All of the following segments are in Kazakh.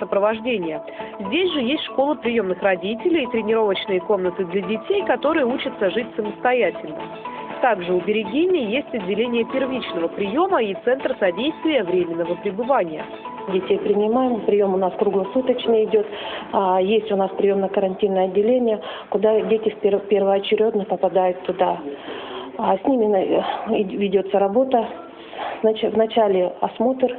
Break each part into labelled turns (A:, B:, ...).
A: сопровождения. Здесь же есть школа приемных родителей и тренировочные комнаты для детей, которые учатся жить самостоятельно. Также у Берегини есть отделение первичного приема и центр содействия временного пребывания.
B: Детей принимаем, прием у нас круглосуточный идет. Есть у нас приемно-карантинное отделение, куда дети первоочередно попадают туда. С ними ведется работа. Вначале осмотр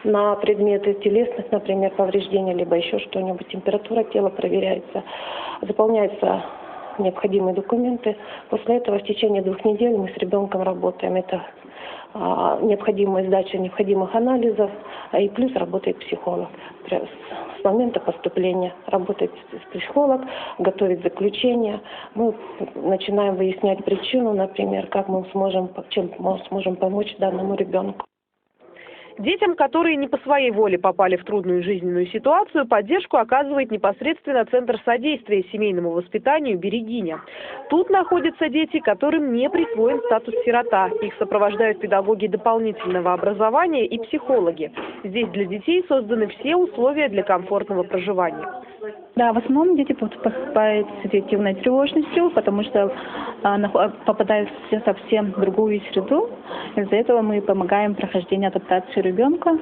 B: на предметы телесных, например, повреждения, либо еще что-нибудь, температура тела проверяется, заполняются необходимые документы. После этого в течение 2 недель мы с ребенком работаем. Это необходимая сдача необходимых анализов, и плюс работает психолог. С момента поступления работает психолог, готовит заключение. Мы начинаем выяснять причину, например, чем мы сможем помочь данному ребенку.
A: Детям, которые не по своей воле попали в трудную жизненную ситуацию, поддержку оказывает непосредственно Центр содействия семейному воспитанию «Берегиня». Тут находятся дети, которым не присвоен статус сирота. Их сопровождают педагоги дополнительного образования и психологи. Здесь для детей созданы все условия для комфортного проживания.
C: Да, в основном дети поступают с аффективной тревожностью, потому что попадают в совсем другую среду. Из-за этого мы помогаем прохождению адаптации ребенка,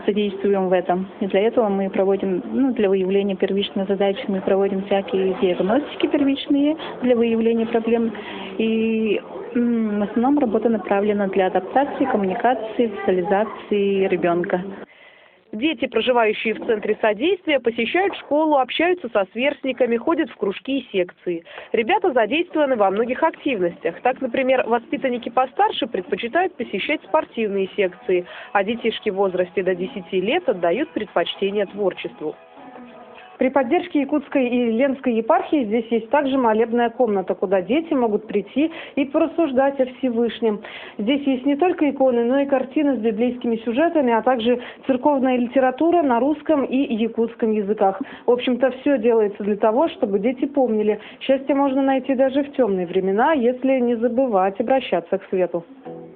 C: содействуем в этом. И для этого мы проводим, для выявления первичных задач, мы проводим всякие диагностики первичные для выявления проблем. И в основном работа направлена для адаптации, коммуникации, социализации ребенка.
A: Дети, проживающие в Центре содействия, посещают школу, общаются со сверстниками, ходят в кружки и секции. Ребята задействованы во многих активностях. Так, например, воспитанники постарше предпочитают посещать спортивные секции, а детишки в возрасте до 10 лет отдают предпочтение творчеству.
D: При поддержке Якутской и Ленской епархии здесь есть также молебная комната, куда дети могут прийти и порассуждать о Всевышнем. Здесь есть не только иконы, но и картины с библейскими сюжетами, а также церковная литература на русском и якутском языках. В общем-то, все делается для того, чтобы дети помнили. Счастье можно найти даже в темные времена, если не забывать обращаться к свету.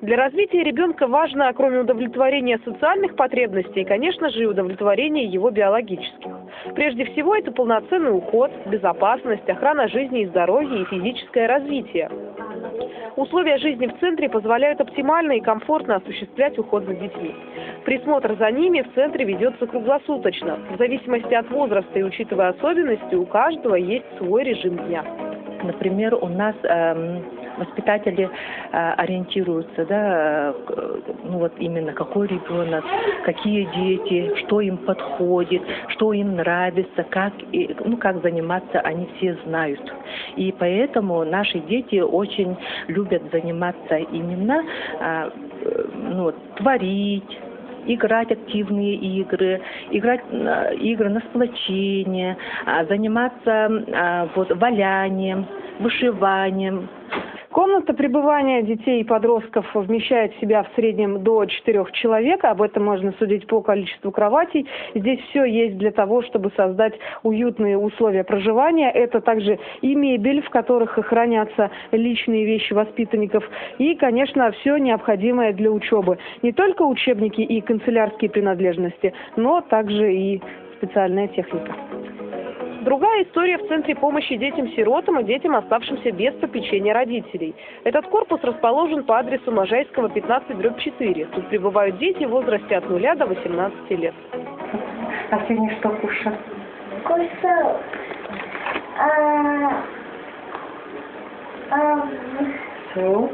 A: Для развития ребенка важно, кроме удовлетворения социальных потребностей, конечно же, и удовлетворение его биологических. Прежде всего, это полноценный уход, безопасность, охрана жизни и здоровья и физическое развитие. Условия жизни в центре позволяют оптимально и комфортно осуществлять уход за детьми. Присмотр за ними в центре ведется круглосуточно. В зависимости от возраста и учитывая особенности, у каждого есть свой режим дня.
B: Например, у нас воспитатели ориентируются, именно какой ребенок, какие дети, что им подходит, что им нравится, как заниматься, они все знают. И поэтому наши дети очень любят заниматься именно, творить, играть активные игры, играть игры на сплочение, заниматься валянием, вышиванием.
D: Комната пребывания детей и подростков вмещает в себя в среднем до 4 человек. Об этом можно судить по количеству кроватей. Здесь все есть для того, чтобы создать уютные условия проживания. Это также и мебель, в которых хранятся личные вещи воспитанников. И, конечно, все необходимое для учебы. Не только учебники и канцелярские принадлежности, но также и специальная техника.
A: Другая история в Центре помощи детям-сиротам и детям, оставшимся без попечения родителей. Этот корпус расположен по адресу Можайского, 15/4. Тут пребывают дети в возрасте от 0 до 18 лет.
B: А сегодня что кушал?
E: Кушал
B: суп,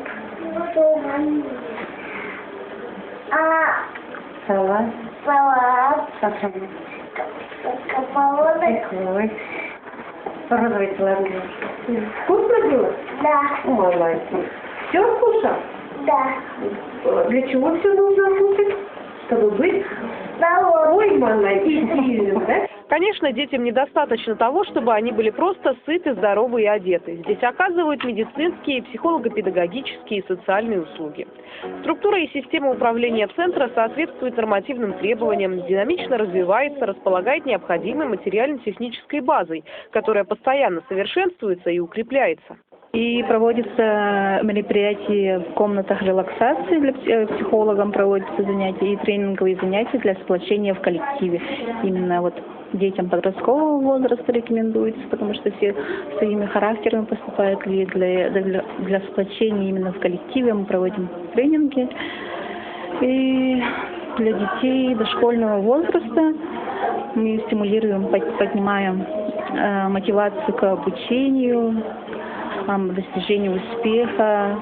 B: салат, такой. Розовый салат. Вкусно было?
E: Да.
B: Молодец. Все кушал?
E: Да.
B: Для чего все нужно кушать? Чтобы быть? Ой, молодец, да?
A: Конечно, детям недостаточно того, чтобы они были просто сыты, здоровы и одеты. Здесь оказывают медицинские, психолого-педагогические и социальные услуги. Структура и система управления центра соответствует нормативным требованиям, динамично развивается, располагает необходимой материально-технической базой, которая постоянно совершенствуется и укрепляется.
C: И проводятся мероприятия в комнатах релаксации для психологам, проводятся занятия и тренинговые занятия для сплочения в коллективе. Именно вот детям подросткового возраста рекомендуется, потому что все своими характерами поступают, и для сплочения именно в коллективе мы проводим тренинги. И для детей дошкольного возраста мы стимулируем, поднимаем мотивацию к обучению, достижению успеха.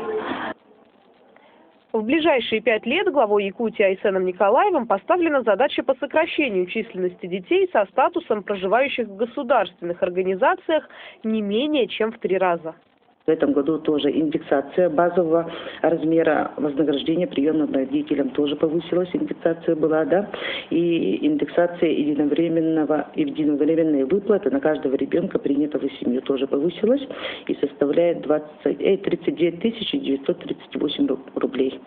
A: В ближайшие 5 лет главой Якутии Айсеном Николаевым поставлена задача по сокращению численности детей со статусом проживающих в государственных организациях не менее чем в 3 раза.
F: В этом году тоже индексация базового размера вознаграждения приемным родителям тоже повысилась, индексация была, да, и индексация единовременной выплаты на каждого ребенка, принятого в семью, тоже повысилась и составляет 39 938 рублей.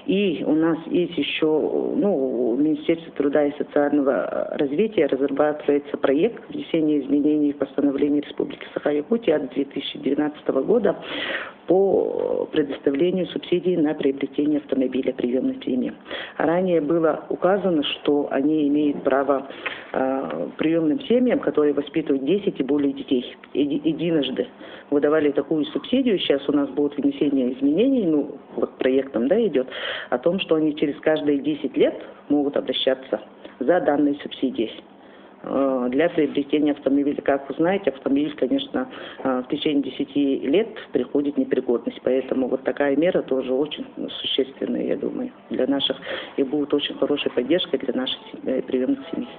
F: И у нас есть еще, в Министерстве труда и социального развития разрабатывается проект внесения изменений в постановление Республики Саха-Якутия от 2012 года по предоставлению субсидий на приобретение автомобиля приемной семьи. Ранее было указано, что они имеют право приемным семьям, которые воспитывают 10 и более детей, единожды выдавали такую субсидию. Сейчас у нас будет внесение изменений, проектом, идет, о том, что они через каждые 10 лет могут обращаться за данной субсидией для приобретения автомобиля. Как вы знаете, автомобиль, конечно, в течение 10 лет приходит в непригодность. Поэтому вот такая мера тоже очень существенная, я думаю, для наших, и будет очень хорошей поддержкой для наших приемных семей.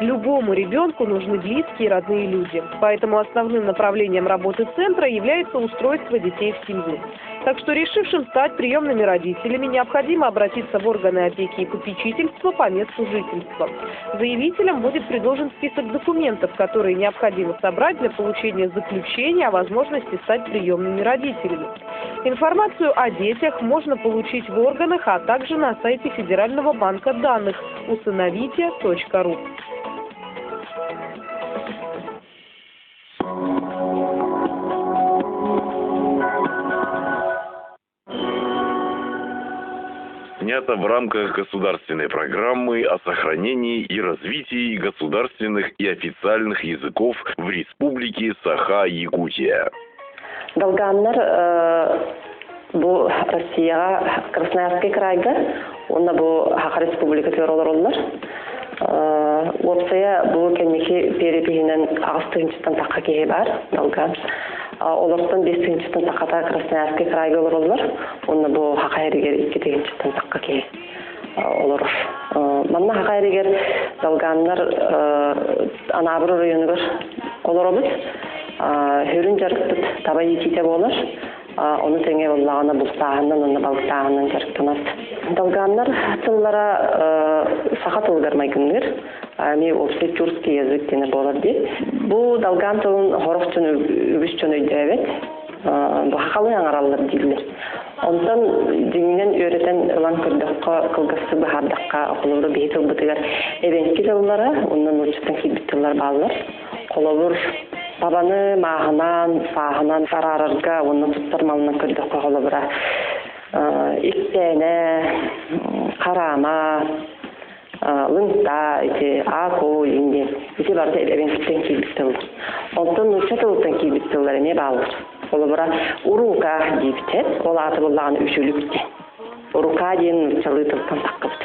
A: Любому ребенку нужны близкие и родные люди. Поэтому основным направлением работы центра является устройство детей в семью. Так что решившим стать приемными родителями необходимо обратиться в органы опеки и попечительства по месту жительства. Заявителям будет предложен список документов, которые необходимо собрать для получения заключения о возможности стать приемными родителями. Информацию о детях можно получить в органах, а также на сайте Федерального банка данных усыновите.ру.
G: Снято в рамках государственной программы о сохранении и развитии государственных и официальных языков в Республике Саха-Якутия.
B: Bu Россияга Красноярский крайга, онда бу Хака Республика төрөлөр. Опция бу кенеки перепихинен агыстынчтан такка кеге бар, Далган. Олорстан 5-тен таката Красноярский крайга олорлор, онда бу Хака эригер 2-тен такка кеге олор. Манна Хака эригер Далганнар Анабру районугар олоробуз. Хөрүн жарыктыт табай итите болор. Onu tenge bollağına bulsağından, onu balsağından jarıktınız. Dalganlar tıllara sakat olgarmaygınlar. Ами опсет тюркский язык дені болар дейт. Бұл далган тылын хорохчын үбүшчөн өйдөбет. Бұл хақалы аңаралар дейлер. Онтан деңінен өретен ылан көрдіққа, қылғысы бұхардыққа, қолыры бейтіл бұтығар эбенки тыллары, ондан ұлчыстан кейбіт тыллар балылар. Қолыбыр Babаны мағынан, сағынан сарарырға, оның тұттырмалынан көрді қоғылы бұра. Иктәне, қарама, лыңта, ако, енген. Ете барды әбенкіттен кейбіттілер. Онтын ұшатылықтан кейбіттілер не балыр. Олы бұра ұруға дейбітет, ол аты бұллағын үшілікте. Ұруға дейін ұшалытылықтан таққылды.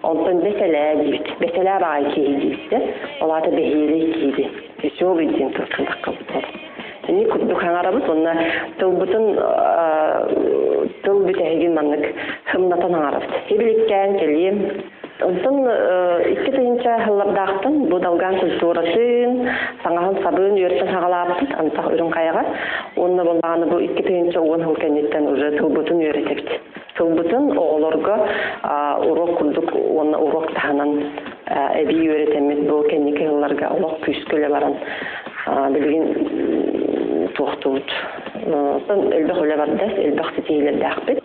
B: Онтын бәселә дейбіт. Бәселә бағай кейі дейбітті. Ол аты бәхейлі кейді. Веселый день только такой. Они куда хангарабут, он тыл битеген маннык хымнатан арабт. Хебеликкен келем. Онтон икки тыйынча хыллардактын бу далган культуратын, саңаһын сабын үйрөтөн сагалаптын, антак үрүн каяга. Онда болганы бу икки тыйынча угун хылкенеттен уже тылбытын үйрөтөбүт. Тылбытын оголорго урок курдук, онна урок таханан эби үйрөтөмүт бу кенеке хылларга улак күскөлө баран билген токтубут. Сон элбек өлө бардас, элбек сетейлерде акпет.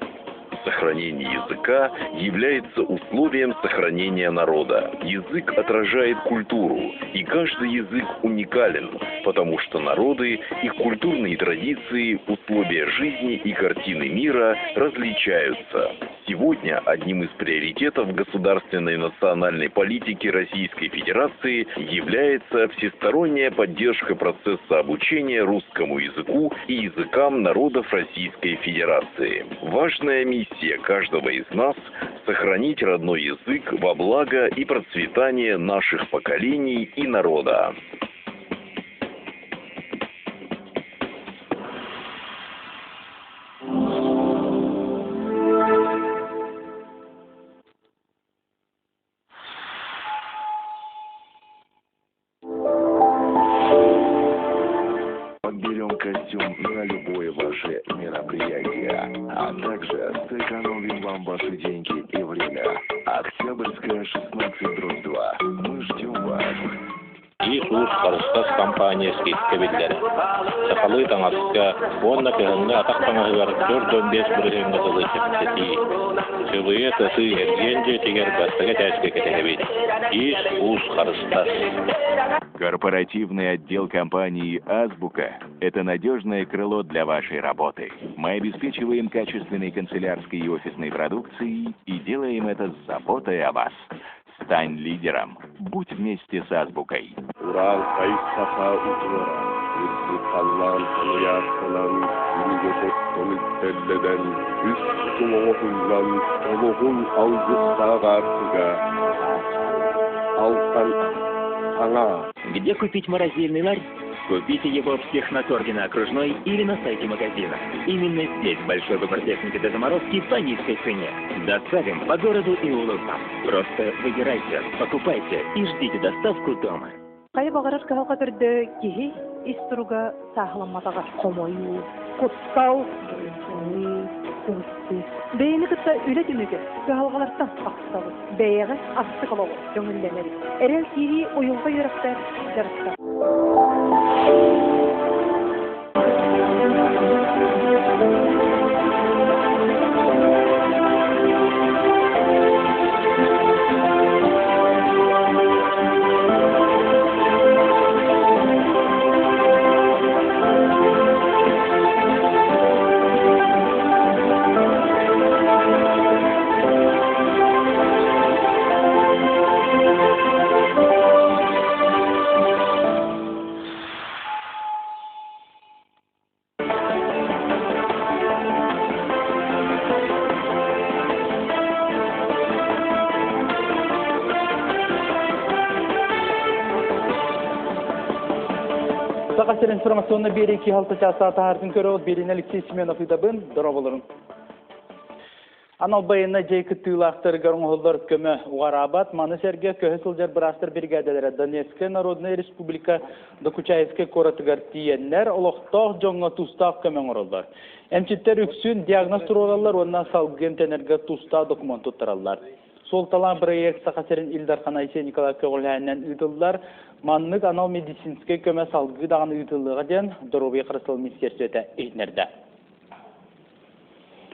G: сохранение языка является условием сохранения народа. Язык отражает культуру, и каждый язык уникален, потому что народы, их культурные традиции, условия жизни и картины мира различаются. Сегодня одним из приоритетов государственной национальной политики Российской Федерации является всесторонняя поддержка процесса обучения русскому языку и языкам народов Российской Федерации. Важная миссия каждого из нас – сохранить родной язык во благо и процветание наших поколений и народа.
H: Подберем костюм на любое ваше мероприятие, а также сэкономим вам ваши деньги и время. Октябрьская 16/2. Мы ждем вас.
I: Иисус Христос компаниясы кебелләре. Сакалы таңаска, онна кегенне атактаңагыр 4-5 биргенне кылычып. Чыбые тасы эргенже тигер бастыга тәшке кетебит. Иисус Христос.
J: Корпоративный отдел компании «Азбука» – это надежное крыло для вашей работы. Мы обеспечиваем качественной канцелярской и офисной продукцией и делаем это с заботой о вас. Стань лидером. Будь вместе с «Азбукой».
K: Где купить морозильный ларь? Купите его в Техноторге на Окружной или на сайте магазина. Именно здесь большой выбор техники до заморозки по низкой цене. Доставим по городу и улицам. Просто выбирайте, покупайте и ждите доставку дома.
L: Beyni kısa üretimleri, sıhalgalardan aksalı, beyağı astık olağı, gömülleneri. Erel kiri oyulga yaraktar, yaraktar.
M: Сақасыр информационны бері 2-6 часа тағардың көрі ол берін Алексей Семенов үйдабын дұрабылырын. Анал байына жайкы тыйлақтыр ғарың олдар көмі Уарабат, Манысерге көхісілдер бірастыр бригадалары Донецкая Народная Республика Докучаевская коратығар тиенлер олықтақ жоңға тұстақ көмен оралдар. Әмчеттер үксін диагноз тұралар, оннан салғын тәнерге тұста документ тұттыралар. Сол талан проект Сақасырын Илдархан Айсе Николай Көғіләнен үйтілділер, манлық анал медицинскай көмі салғы дағын үйтілдіға ден Дұрубей Қырысыл Министерсуеті ейнерді.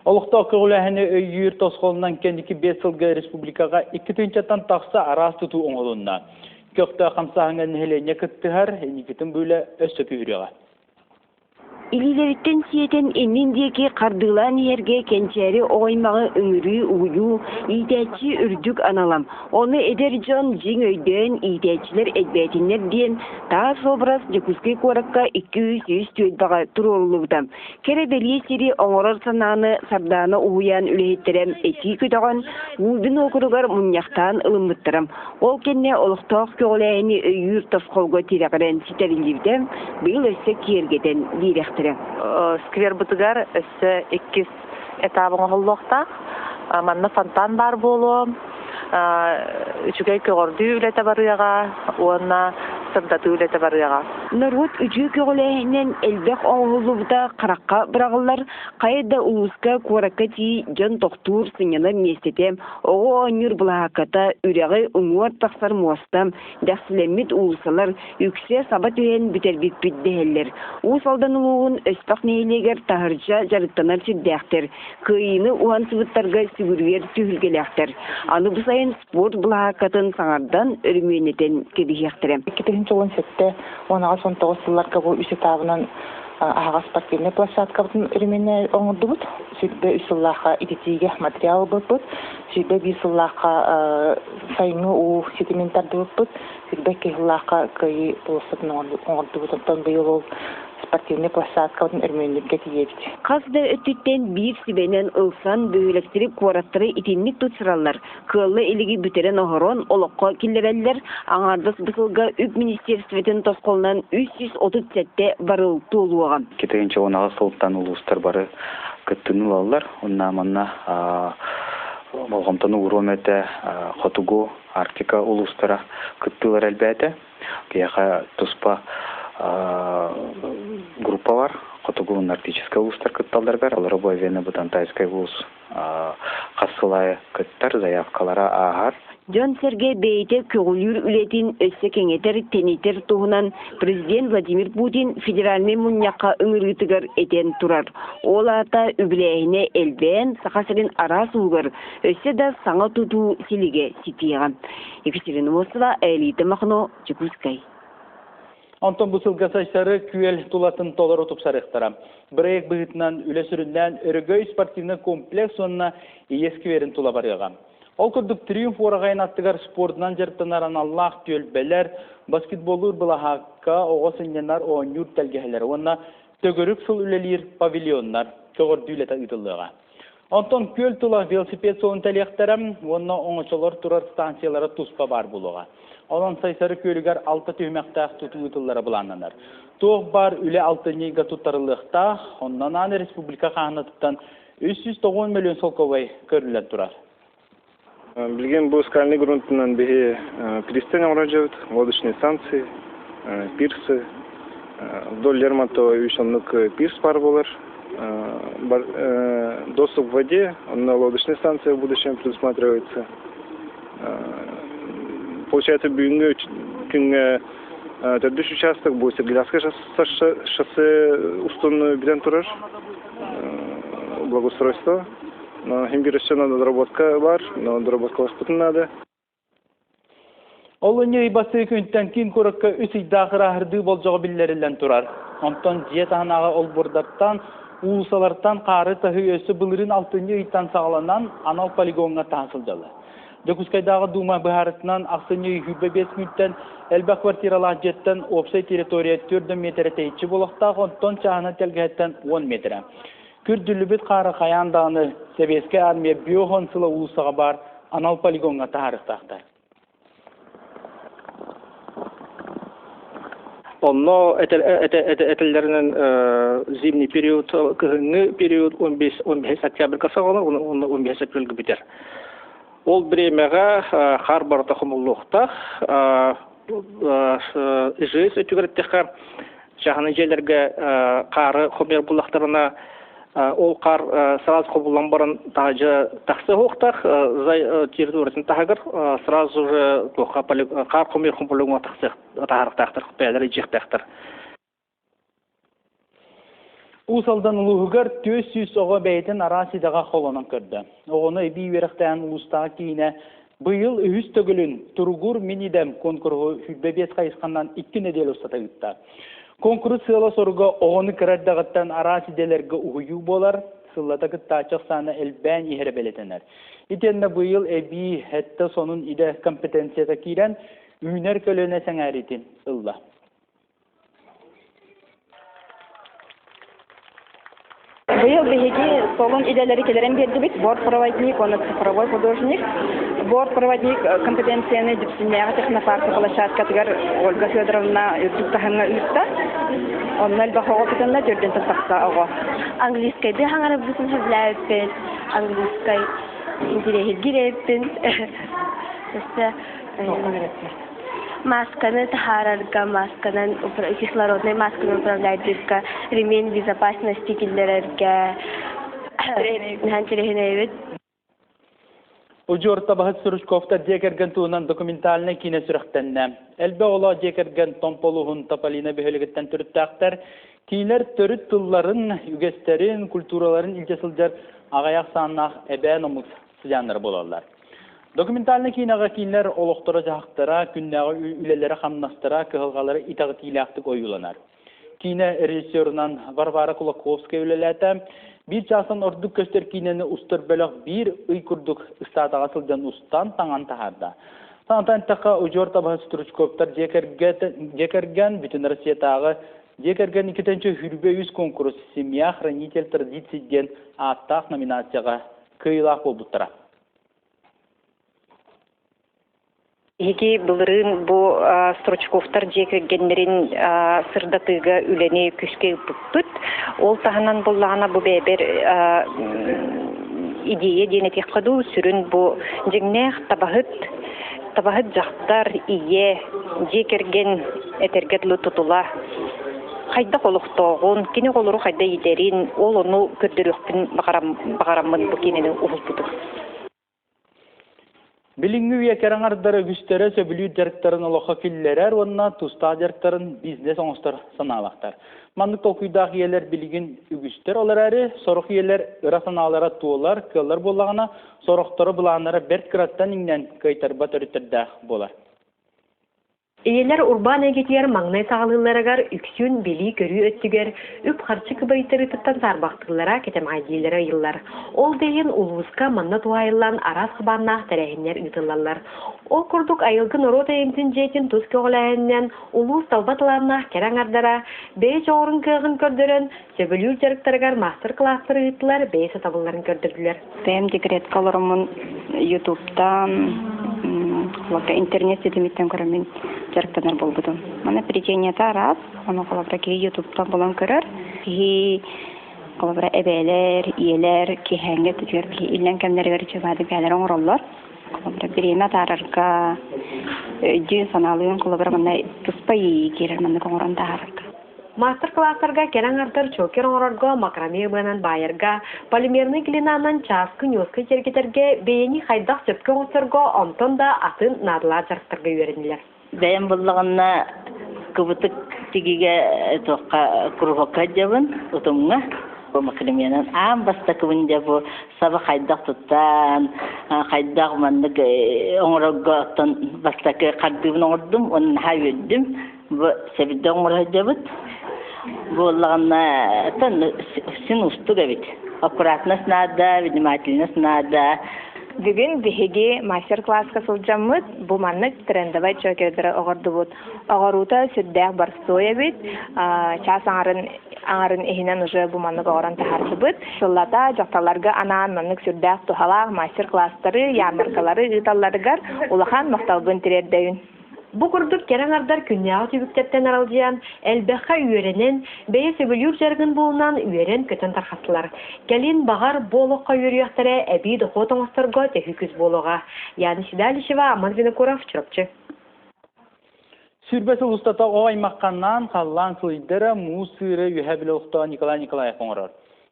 M: Олықта Көғіләні өйір тосқолынан кендікі 5 сылғы республикаға 2 түнчаттан тақса арас тұту оңылуына. Көқті қамсағыңын хелене күттіғар, еникетін бөлі өсі күйіріға.
N: Илилерitten siyeten ennindeki kardığılan yerge kençeri oymağı ömürü uyu, iyideçi ürdük analam. Onu edercan jing öyden iyideçiler edbetinler diyen ta sobras Jekuskay korakka 200 tüydağa turolluğdam. Kerebeli siri oңорор sanağını sardağına uyan ülehittirem eti küdağın uydun okurugar munyaktan ılımlıttıram. Ol kenne oluqtaq köğleyini öyür tafkolga tireqren siterilivdem, bıyıl össek yergeden direkt.
O: Сквер бытыгар өссө 2 этабың оллоқта. Манна фонтан бар болу. Үчүгей көгөрдүү үлете барыяға, уонна сырдатуу үлете барыяға.
N: Народ үчү көгөлэһинен элбэх оңулубута каракка бырагылар, кайда улуска куаракка ти жон тохтур сыняна местетем, ого онюр булааката үрәгы уңуар таксар муастам, дәхсилеммит улусалар үксе сабат үйен битербит биддехеллер. Усалдан улуғын өспақ нейлегер тахырча жарыктанар сүрдәқтер, кыйыны уан сыбыттарга сүгүргер түйілгеләқтер. Аны бұсайын спорт булаакатын саңардан өрменетен кебихектірем.
P: 2017 онаға сон 9 сылларга бу үсі табынан ағас спортивный площадка бұтын өрмене оңырды бұд. Сөйтбе үсіллаға идетиге материал бұд. Сөйтбе бейсіллаға сайыны у сетиментарды бұд. Сөйтбе кейллаға күйі бұлысытын оңырды бұд. Онтан бұйыл ол спортивный площадка бұтын өрменеге тиебді.
N: Қазда өттіттен бір сібенен ылсан бөйлектіріп қуараттыры итинник тұтсыралар. Кылы елігі бүтерен оғырон олыққа келдерелер. Аңардыс бұсылға үп министерстветен тосқолынан 330 сәтте барылты олуға.
Q: Кетегенше онаға солттан улустар бары күттіні лалар. Онна манна болғамтаны урометі Хотуго, Арктика улустара күттілер әлбәті. Кияға тұспа группа бар. Хотуго арктическая улустар күтталдар бар. Олары бой вені бұдан тайскай улус қасылай күттар, заявкалара ағар.
N: Жон Сергей Бейте көгілір үлетін өсі кеңетер тенетер туғынан президент Владимир Путин федеральный мұньяққа үңіргітігір етен тұрар. Ол ата үбіләйіне әлбән сақасырын ара суғыр, өсі да саңа тұту селіге сетеған. Екатерина Мосова, Элита Махно, Чекускай.
M: Антон бұсылға сайсары күйел тулатын толар отып сарықтара. Бірек бұғытынан үлесірінден өрігөй спортивны комплекс онына есківерін тула барыға. Ол күрдік триумф орағайын аттығар спортынан жарттанаран Аллах түйелбелер, баскетболур бұлағаққа оғасынянар оңюр тәлгәлер. Онына төгірік сыл үлелер павильондар көғір дүйлеті ұтылыға. Антон көл тула велосипед соғын тәліқтәрім, онына оңышылар тұрар станциялары тұспа бар бұлыға. Olan sayısarı köylügar 6 tühməkdə tutu ұтылары бұланlanır. Тоқ бар үлі 6 нейға тұттарылықта, ondan аны республика қағынаtıptan 390 миллион солковай көрілер тұрар.
R: Білген бұл скальный грунтынан беге пристань оңырajavut, лодочные станции, пирсы, вдоль Лермонтова үйшанлық пирс бар болар. Доступ в воде на лодочной станции в будущем предусматривается. Получается, бүгінгі күнгі төрдіш участок бұл Сергеляская шоссе устанны білен тұрар, благоустройство. Но еще доработка бар, но доработка воспитан надо.
M: Ол өне ибасы күнттен кейін көріккі үсейдағыра әрді болжағы білдерілен тұрар. Онтан жет анаға ол бұрдаттан, уылсалардан қары тағы өсі бұлырын алтыны үйттен сағаланан анал полигонға таңсылдалы. Декускайдағы дума бұхарытынан ақсыны үйбе 5 мүттен әлбә квартиралар жеттен опсай территория 4 метр тейчі болықтағы онтан чағына тәлгәттен 10 метр. Күрдүлүбіт қары қаяндағыны Себеске армия биохон сылы ұлысыға бар анал полигонға тағарықтақтар.
S: Онно этеллеринен зимний период, кыгыңы период 15 октябрьга сағаны, 15 апрельга битер. Ол бремеға қар барыта құмылуқта, жыз өтігіреттіққа жағаны жерлерге қары құмер бұлақтарына ол қар сразу құбылан баран тақсы оқтақ, территориясын тағығыр, сразу же қар құмер құмылуға тағырықтақтыр, бәлері жектақтыр.
M: Усалдан ұлығығыр 400 оғы бәйтін арасидаға қолынан көрді. Оғыны бей веріқтен ұлыстағы кейіне бұйыл үз төгілін тұрғыр менидем конкурғы хүлбебет қайысқаннан 2 недел ұстата үтті. Конкурс сыла соруга оғыны кірәддағыттан арасиделерге ұғыю болар, сыллата күттачық саны әлбән ехері белетенер. Итенне бұйыл әбей әтті сонын иде компетенцията кейрен үйнер көліне сәңәретін ылла.
C: Был беги салон идеалери келерен берди бит, бортпроводник, он цифровой художник, бортпроводник компетенцияны дипсиняга технопарка площадка тигар Ольга Федоровна Юттаханга Ютта. Он нал бахого питанна жөрден тасакса ого.
T: Английский де хаңара бүсін хөвләйпен, английский интерес гирепен. масканы тахарарга, масканы кислородной масканы управляйдырга, ремень безопасности киллерерге, ханчерехиневит.
M: Ujur tabahat Suruchkovta Jekergen tuğunan dokumentalne kine sürüktenne. Elbe ola Jekergen tompoluhun tapalina behölegetten türüttağtar, kiler törüt tılların, yügesterin, kulturaların ilcesılcar ağayak sannak eben omuz sıcanları bolarlar. Dokumentalne kinaga kiler oloqtora jahaqtara, künnağı ülelere hamnastıra, kıhılgaları itağıt ilaqtık oyulanar. Kine rejissörünan Varvara Kulakovska ülelete, bir çasan orduk köster kineni ustur bölük bir uykurduk ıstata asılcan ustan tangan taharda. Tangan taqa ujor tabahı Suruchkovtar Jekergen bütün Rusiyatağı Jekergen 2-nji hürbe yüz konkursu Semya Хранитель традиций gen attaq nominatsiyaga kıyılaq bolduttara.
U: Еги былырын бу Строчковтар Жекергеннерин сырдатыга үлени күшке бүппүт. Ол таханан боллагана бу бебер идея денетик каду сүрүн бу жеңнех табахыт жактар ие Жекерген этергетлу тутула. Хайда колуктогун, кини колору хайда идерин, ол ону көрдөрөкпүн багараммын бу кинени ухулбуту.
M: Билингүү якараңардары күстері сөбілүү дәріктарын олоқа киллерер, онна туста дәріктерін бизнес оңыстар саналақтар. Мандық толкуйдақ елер билигин үгістер олар әрі, сорық елер ырасаналара туолар, кыллар болағына, сорықтары бұлағанары берт кыраттан иңнен кайтарба төріттердәқ болар.
V: Eğer urban egetiyar mağnay sağlığılarıgar üksün beli görü öttüger, üp harçı kıbaytırı tıttan sarbaqtırlara ketem aydilere yıllar. Ol deyin uluzka manna tuayılan aras kıbanna terehinler ıtıllarlar. Ol kurduk ayılgın orota emtin jetin tuz köğülayından uluz talbatlarına kerang ardara, beş oğrun kığın kördürün, söbülür jarıktarıgar master klasları ıttılar, beş atabılların kördürdüler.
C: Benim dikret kalırımın YouTube'dan, интернет сетемиттен көрөмүн жарыктанар болбудум. Мана причинята раз, аны калабра ки YouTube'дан болон көрөр. Ки калабра эбелер, иелер, ки ханга түгөр ки илленкемлерге чыгады бәлер оңроллор. Калабра бириме тарарга, жин саналыгын калабра мына туспай кирер мына коңрон тарарга.
V: Мастер-классарга кераң артыр чокер оңрорго, макраме бынан байырга, полимерный глинанан часкы нёска жергетерге, бейни хайдақ сөпке оңсырго, онтон да атын надыла жарықтырға үйерінілер.
W: Бәйін бұлығына күбітік тегеге тоққа күрғаққа жабын, ұтымға. Бұл макраменен ам баста күбінде бұл сабы хайдақ тұттан, хайдақ мандық оңрорго оттан бастақы қардығын оңырдым, оның хай өддім. Бұл сәбідді оңырға жабыт. Боллагана син устуга бит. Аккуратность надо, внимательность надо.
X: Бүгүн биһиги мастер-класска сылжаммыт, бу маннык трендовый чокердер огордубут. Огорута сүддәк барстоя бит. Час аңарын эхинен уже бу маннык огоран тахарсыбыт. Сыллата жакталарга анан маннык сүддәк тухалак мастер-класстары, ярмаркалары ыталларыгар улахан макталбын тирердейин.
V: Bu kurduk kerangardar künyağı tübüktetten aralcayan, elbeqa üyerenen, beye söbülür jargın bulunan üyeren kötün tarxattılar. Gelin bağar boluqa yürüyaktere ebi doqo toңастырға tehüküz boluğa. Yani Sidalişeva, Aman Vinokurov, Çırpçı.
M: Sürbesi ustata o aymaqqandan qallan sıydıra musırı yühəbili usta Nikolay Nikolayev oңırır.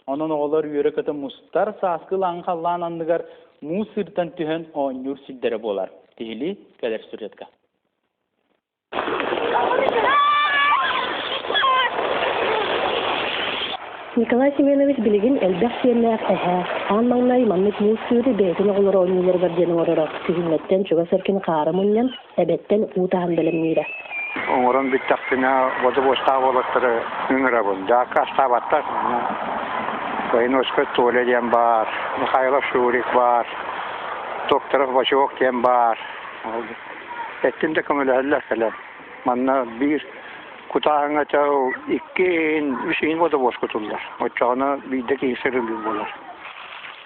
M: Onun oğullar üyere kötü mustar saskılan qallan andıgar musırdan tühen oynur süddere bolar. Tehili kadar sürjetka.
B: Николай Семенович билигин элбэх сиеннээх эһэ, аан маңнай маннык муусüüрü бээтин оҕолор ойнуулар бардиэн оҕорора, түһүҥҥэттэн чуга сэркин хаарымыннан эбэттэн уутаһан белемниирэ.
Y: Оңорон биттахтина водовозтаа болоттары үҥүрабын. Жаакка астаабаттар. Войношко Толя диэн бар, Михайлов Шурик бар, Докторов Бачок диэн бар. Эттин де көмөлөһөллөр келер. Манна бир кутааңа чау иккен үсейин водовоз кутуллар. Оччағына бийде кейсерілі болар.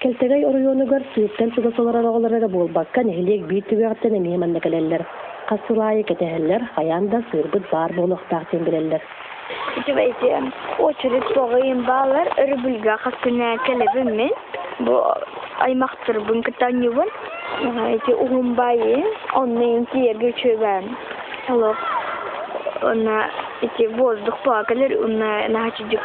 B: Келтегей орыйонугар сүйіптен чуга соларар оғылары болбаққа нехилек бейт түбеғаттен эмие манна келелер. Қасылайы кетехелер, хаян да сырбыт бар болуқтақтен білелер.
T: Жібәйте, очередь соғайын балар, үрбілге қасына келебім мен. Бұл аймақтыр бұн кітанюын, ұғым байын, онын кейерге чөбәм. салок. Она эти воздух пакалер, она нахачик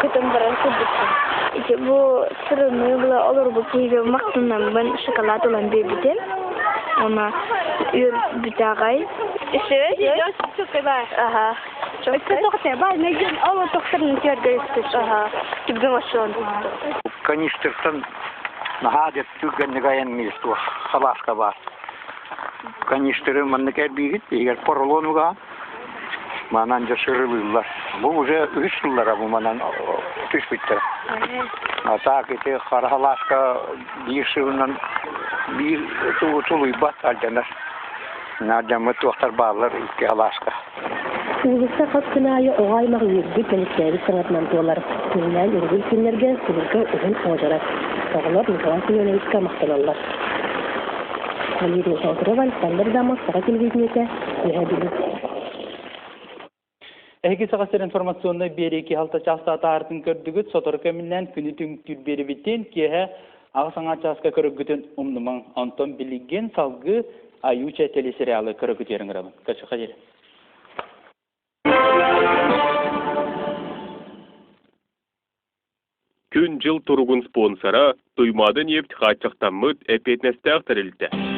T: кытым баран кубутта. Эти бу сырыны була олар бу киге мактыннан бен шоколад улан бебитен. Она юр битагай. Иши? Чукай. Ага. Чукай. Тохте бай, неген ала тохтырын тергейстиш. Ага. Тибден ашон.
Y: Каништыртын нахадет түгеннегаен мисту халашка бар. Каништыры маннекер бигит, егер поролонуга манан жашырылылар. Бу уже 3 жыллар бу манан түшбиттер. Так эти халашка бишүнөн бир тулуй бат алданар. Надамы тохтар баллар икки халашка.
B: Улуста каткынайы оғаймағы езгі кәліктері саңатынан туалар. Күннен үргіл күнлерге сүліргі ұғын оғжарат. Сағылар Николай Семеновичка мақтаналар. Валерия Шанкырова, Александр Замов, Саға телевидениеті, Мехадилов.
M: Эһиги сағастар информационны береки халта часта атаартын көрдігіт соторка міннен күні түңктүр бері біттен кеhe ағысаңа частка көрігітін ұмнымың Антон Билигген салғы Аюча телесериалы көрігітерін ғырабын. Качы қадер.
A: Күн жыл тұрғын спонсора Туймады нефть қатшықтамыд әпетнесті ақтарылды.